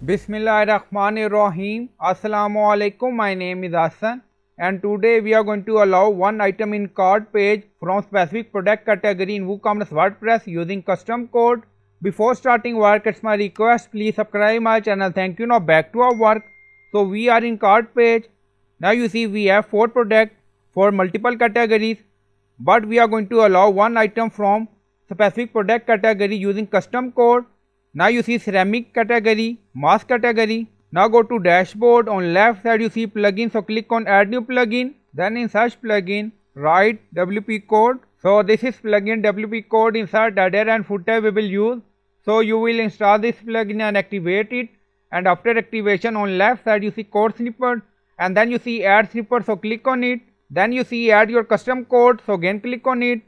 Bismillahirrahmanirrahim. Assalamu alaikum. My name is Hassan and today we are going to allow one item in cart page from specific product category in WooCommerce WordPress using custom code. Before starting work, it's my request, please subscribe my channel. Thank you. Now back to our work. So we are in cart page. Now you see we have 4 products for multiple categories, but we are going to allow one item from specific product category using custom code. Now you see ceramic category, mask category. Now go to dashboard. On left side you see plugin, so click on add new plugin. Then in search plugin, write WP code. So this is plugin WP code. Insert header and footer we will use. So you will install this plugin and activate it. And after activation, on left side you see code snippet. And then you see add snippet, so click on it. Then you see add your custom code, so again click on it.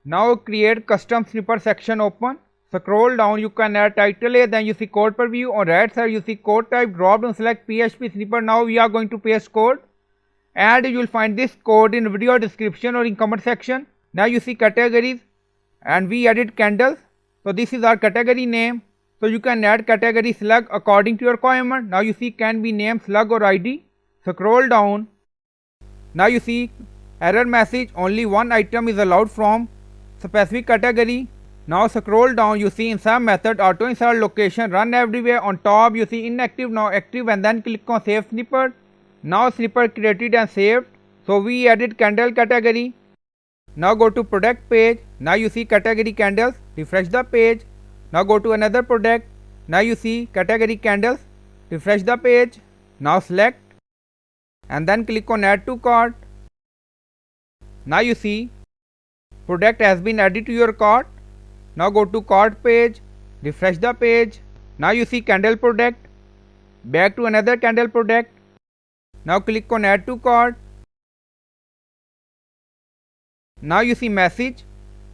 Now create custom snippet section open. Scroll down, you can add title A, then you see code preview. On right side you see code type, drop down, select PHP snippet. Now we are going to paste code and you will find this code in video description or in comment section. Now you see categories and we added candles, so this is our category name. So you can add category slug according to your requirement. Now you see can be name, slug or ID. Scroll down. Now you see error message, only one item is allowed from specific category. Now scroll down, you see insert method, auto insert location, run everywhere. On top you see inactive, now active, and then click on save snippet. Now snippet created and saved. So we added candle category. Now go to product page. Now you see category candles, refresh the page. Now go to another product. Now you see category candles, refresh the page. Now select and then click on add to cart. Now you see product has been added to your cart. Now go to cart page, refresh the page. Now you see candle product, back to another candle product. Now click on add to cart. Now you see message,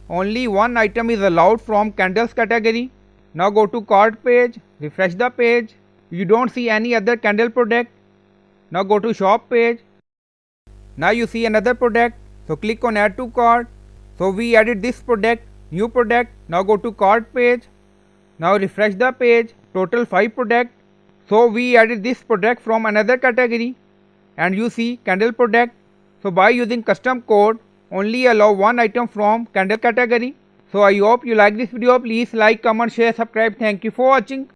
only one item is allowed from candles category. Now go to cart page, refresh the page. You don't see any other candle product. Now go to shop page. Now you see another product, so click on add to cart. So we added this product, new product. Now go to cart page. Now refresh the page, total 5 products. So we added this product from another category and you see candle product. So by using custom code, only allow one item from candle category. So I hope you like this video. Please like, comment, share, subscribe. Thank you for watching.